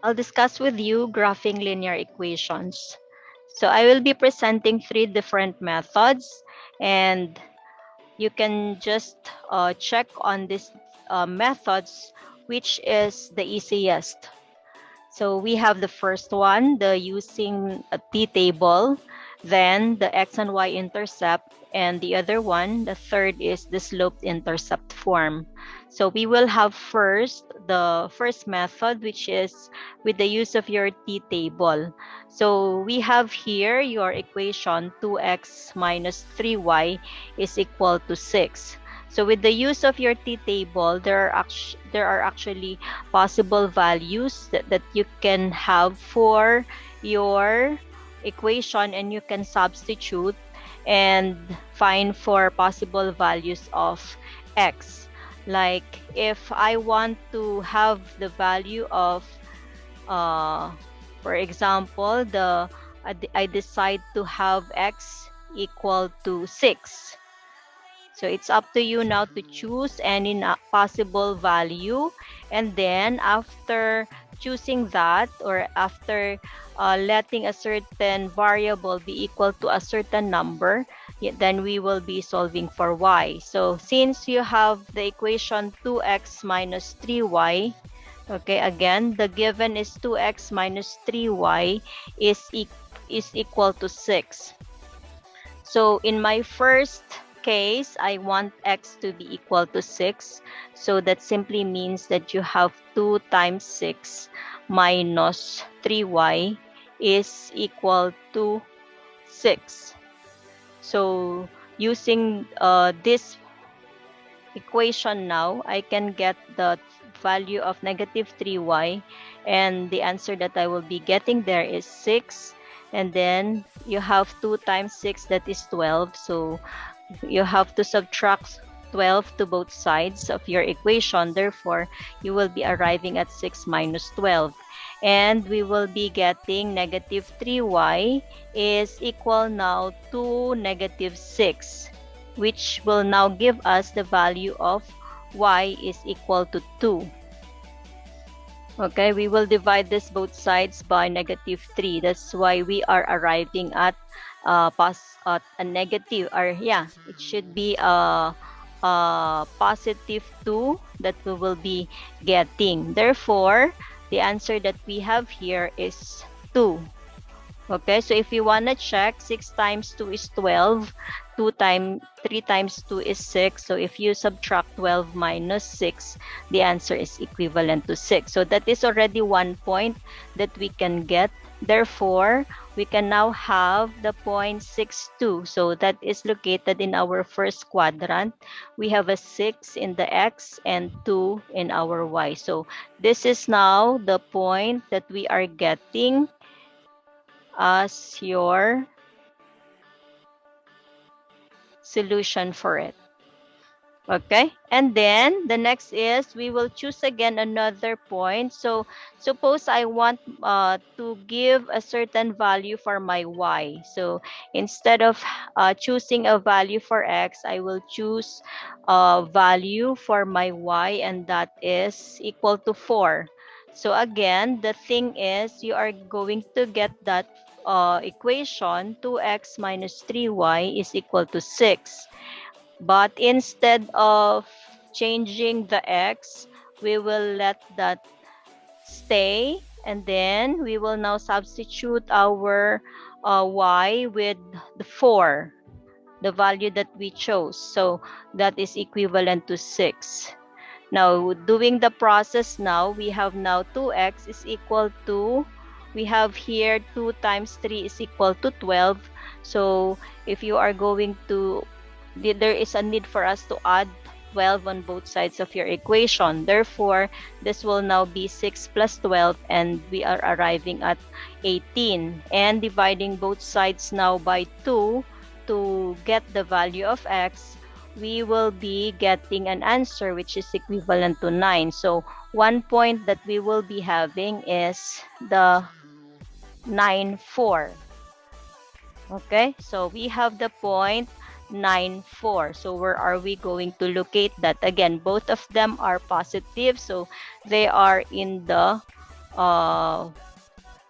I'll discuss with you graphing linear equations. So I will be presenting three different methods, and you can just check on these methods which is the easiest. So we have the first one, the using a t-table, then the x and y intercept, and the other one, the third is the sloped intercept form. So we will have first the first method, which is with the use of your t-table. So we have here your equation 2x minus 3y is equal to 6. So with the use of your t-table, there are actually possible values that you can have for your equation, and you can substitute and find for possible values of x. Like if I want to have the value of for example, I decide to have x equal to 6. So it's up to you now to choose any possible value, and then after choosing that, or after letting a certain variable be equal to a certain number, then we will be solving for y. So since you have the equation 2x minus 3y, okay, again, the given is 2x minus 3y is equal to 6. So in my first case, I want x to be equal to 6. So that simply means that you have 2 times 6 minus 3y is equal to 6. So using this equation now, I can get the value of negative 3y, and the answer that I will be getting there is 6. And then you have 2 times 6, that is 12. So you have to subtract 12 to both sides of your equation. Therefore, you will be arriving at 6 minus 12. And we will be getting negative 3y is equal now to negative 6, which will now give us the value of y is equal to 2. Okay, we will divide this both sides by negative 3. That's why we are arriving at a negative, or yeah, it should be a positive 2 that we will be getting. Therefore, the answer that we have here is 2. Okay, so if you want to check, 6 times 2 is 12, 3 times 2 is 6. So if you subtract 12 minus 6, the answer is equivalent to 6. So that is already 1 point that we can get. Therefore, we can now have the point 6,2. So that is located in our first quadrant. We have a 6 in the x and 2 in our y. So this is now the point that we are getting as your solution for it. Okay, and then the next is we will choose again another point. So suppose I want to give a certain value for my y. So instead of choosing a value for x, I will choose a value for my y, and that is equal to 4. So again, the thing is you are going to get that equation 2x minus 3y is equal to 6. But instead of changing the x, we will let that stay, and then we will now substitute our y with the 4, the value that we chose. So that is equivalent to 6. Now, doing the process now, we have now 2x is equal to, we have here 2 times 3 is equal to 12. So if you are going to, there is a need for us to add 12 on both sides of your equation. Therefore, this will now be 6 plus 12, and we are arriving at 18. And dividing both sides now by 2 to get the value of x, we will be getting an answer which is equivalent to 9. So 1 point that we will be having is the 9, 4. Okay, so we have the point 9, 4. So where are we going to locate that? Again, both of them are positive, so they are in the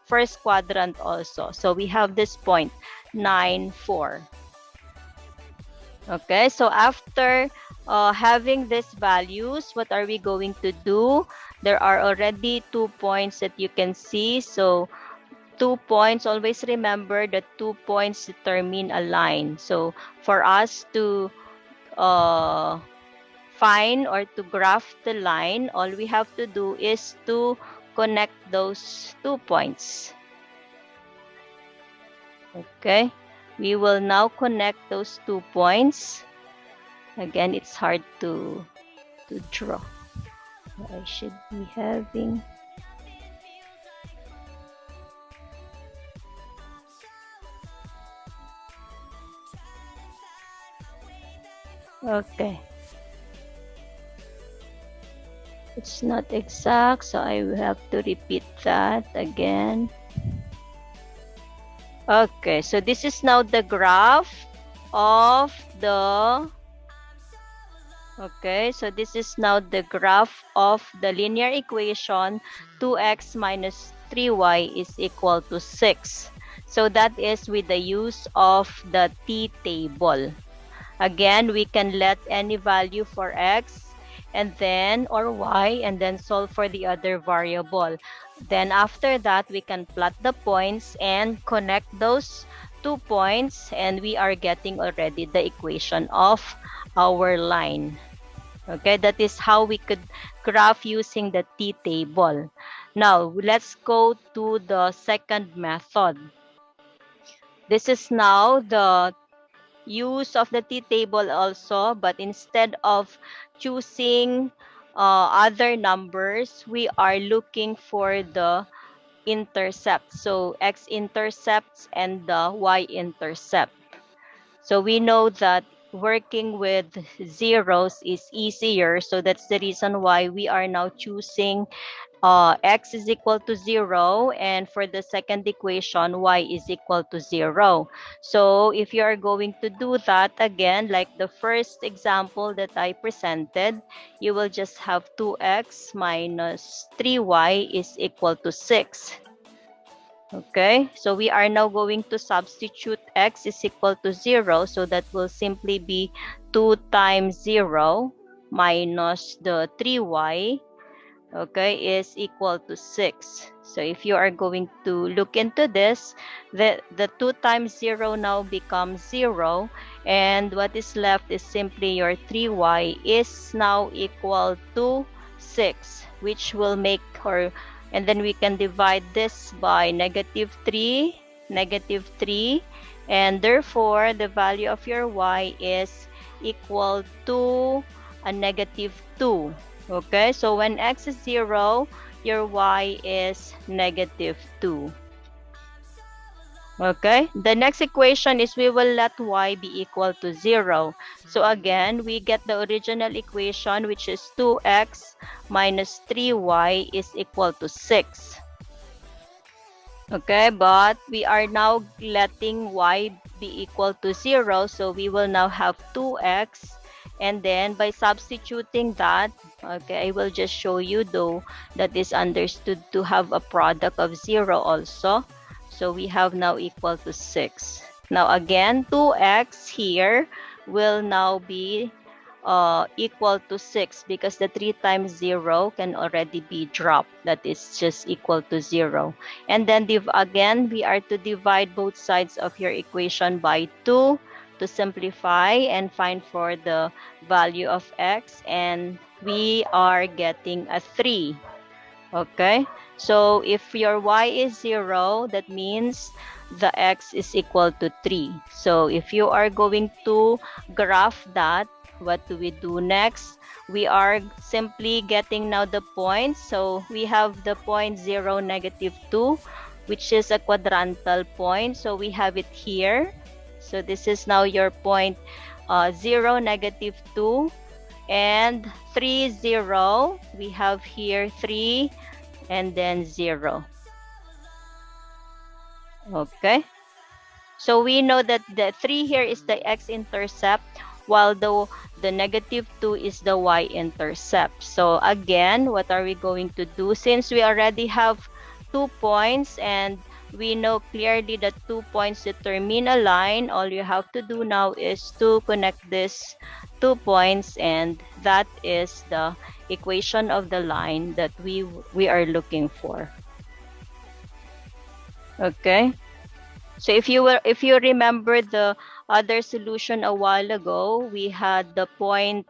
first quadrant also. So we have this point, 9, 4. Okay, so after having these values, what are we going to do? There are already 2 points that you can see. So 2 points, always remember that 2 points determine a line. So for us to find or to graph the line, all we have to do is to connect those 2 points. Okay, we will now connect those 2 points. Again, it's hard to draw. I should be having. Okay. It's not exact, so I will have to repeat that again. Okay, so this is now the graph of the so this is now the graph of the linear equation 2x minus 3y is equal to 6. So that is with the use of the t-table. Again, we can let any value for x and then or y and then solve for the other variable. Then after that, we can plot the points and connect those 2 points, and we are getting already the equation of our line. Okay, that is how we could graph using the t-table. Now, let's go to the second method. This is now the use of the t-table also, but instead of choosing other numbers, we are looking for the intercept. So x-intercepts and the y-intercept. So we know that working with zeros is easier. So that's the reason why we are now choosing x is equal to 0, and for the second equation, y is equal to 0. So if you are going to do that again, like the first example that I presented, you will just have 2x minus 3y is equal to 6. Okay, so we are now going to substitute x is equal to 0. So that will simply be 2 times 0 minus the 3y, okay, is equal to 6. So if you are going to look into this, the 2 times 0 now becomes 0. And what is left is simply your 3y is now equal to 6, which will make and then we can divide this by -3, -3, and therefore the value of your y is equal to a -2. Okay, so when x is 0, your y is -2. Okay, the next equation is we will let y be equal to 0. So again, we get the original equation, which is 2x minus 3y is equal to 6. Okay, but we are now letting y be equal to 0. So we will now have 2x. And then by substituting that, okay, I will just show you though that is understood to have a product of 0 also. So we have now equal to 6. Now again, 2x here will now be equal to 6 because the 3 times 0 can already be dropped. That is just equal to 0. And then again, we are to divide both sides of your equation by 2 to simplify and find for the value of x, and we are getting a 3. Okay, so if your y is 0, that means the x is equal to 3. So if you are going to graph that, what do we do next? We are simply getting now the points. So we have the point 0, -2, which is a quadrantal point. So we have it here. So this is now your point 0, -2, and 3, 0. We have here 3 and then 0. Okay. So we know that the 3 here is the x-intercept, while the -2 is the y-intercept. So again, what are we going to do? Since we already have 2 points, and we know clearly that 2 points determine a line. All you have to do now is to connect these 2 points, and that is the equation of the line that we are looking for. Okay? So if you remember the other solution a while ago, we had the point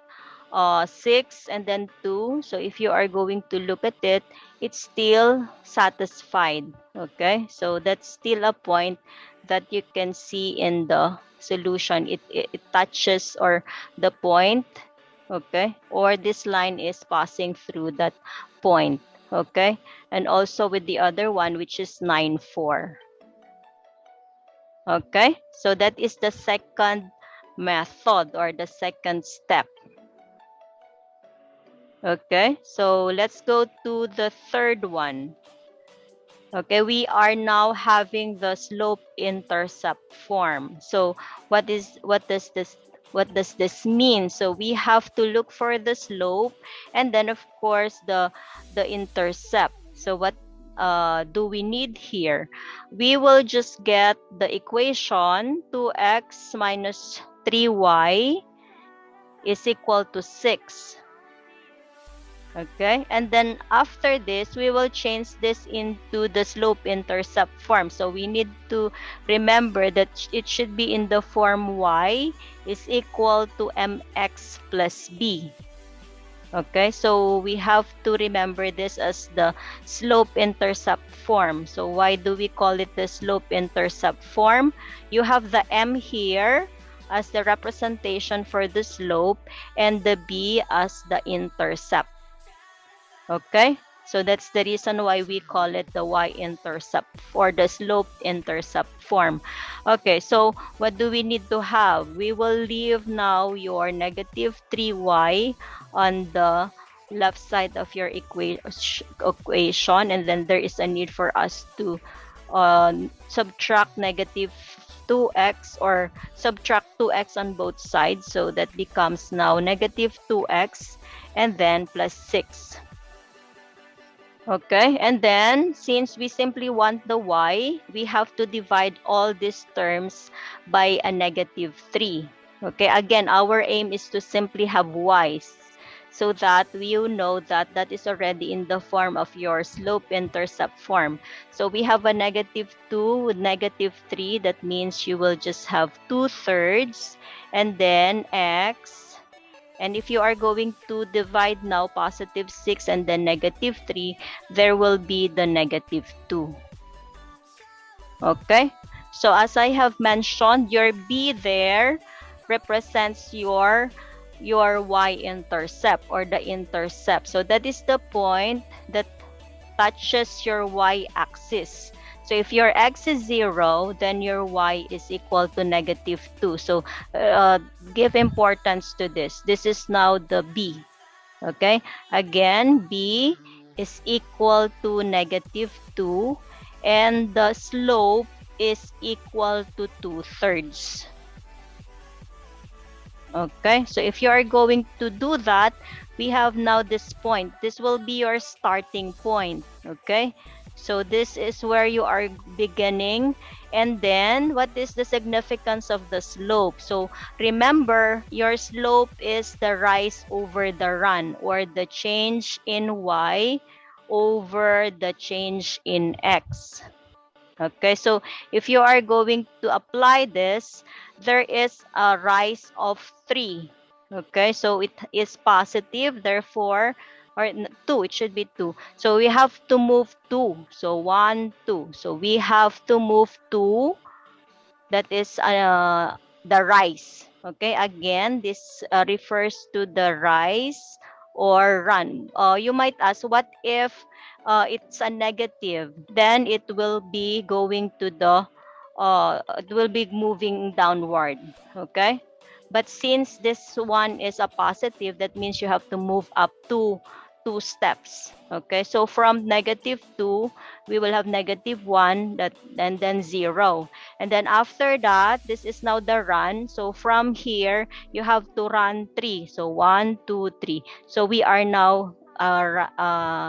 6 and then 2. So if you are going to look at it, it's still satisfied. Okay, so that's still a point that you can see in the solution. It touches or the point. Okay, or this line is passing through that point. Okay, and also with the other one, which is 9, 4. Okay, so that is the second method or the second step. Okay, so let's go to the third one. Okay, we are now having the slope intercept form. So what does this mean? So we have to look for the slope and then of course the intercept. So what do we need here? We will just get the equation 2x minus 3y is equal to 6. Okay, and then after this, we will change this into the slope intercept form. So we need to remember that it should be in the form y is equal to mx plus b. Okay, so we have to remember this as the slope intercept form. So why do we call it the slope intercept form? You have the m here as the representation for the slope and the b as the intercept. Okay, so that's the reason why we call it the y-intercept or the slope-intercept form. Okay, so what do we need to have? We will leave now your negative 3y on the left side of your equation, and then there is a need for us to subtract negative 2x or subtract 2x on both sides. So that becomes now negative 2x and then plus 6. Okay, and then since we simply want the y, we have to divide all these terms by a negative 3. Okay, again, our aim is to simply have y's so that you know that that is already in the form of your slope-intercept form. So we have a negative 2 with negative 3. That means you will just have 2/3 and then x. And if you are going to divide now positive 6 and then negative 3, there will be the negative 2. Okay? So as I have mentioned, your B there represents your y-intercept or the intercept. So that is the point that touches your y-axis. So if your x is 0, then your y is equal to negative 2. So give importance to this. This is now the B. Okay? Again, B is equal to negative 2 and the slope is equal to 2/3. Okay, so if you are going to do that, we have now this point. This will be your starting point. Okay, so this is where you are beginning. And then what is the significance of the slope? So remember, your slope is the rise over the run or the change in y over the change in x. Okay, so if you are going to apply this, there is a rise of 3. Okay, so it is positive, therefore, or 2, it should be 2. So we have to move 2. So 1, 2. So we have to move 2. That is the rise. Okay, again, this refers to the rise or run. You might ask, what if it's a negative? Then it will be going to the, it will be moving downward. Okay, but since this one is a positive, that means you have to move up to 2 steps. Okay, so from negative 2, we will have negative 1, that, and then 0. And then after that, this is now the run. So from here, you have to run 3. So 1, 2, 3. So we are now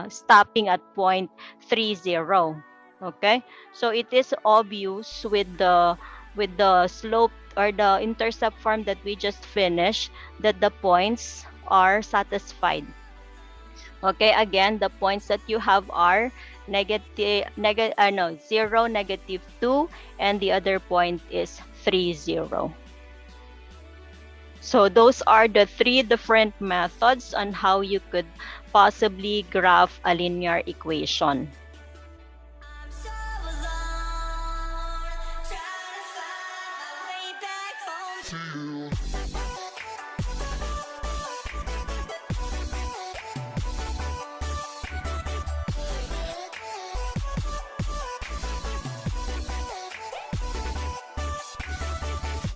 stopping at point 30. Okay, so it is obvious with the slope or the intercept form that we just finished that the points are satisfied. Okay, again, the points that you have are no, 0, -2, and the other point is 30. So those are the three different methods on how you could possibly graph a linear equation. I'm so alone, trying to find my way back home to you.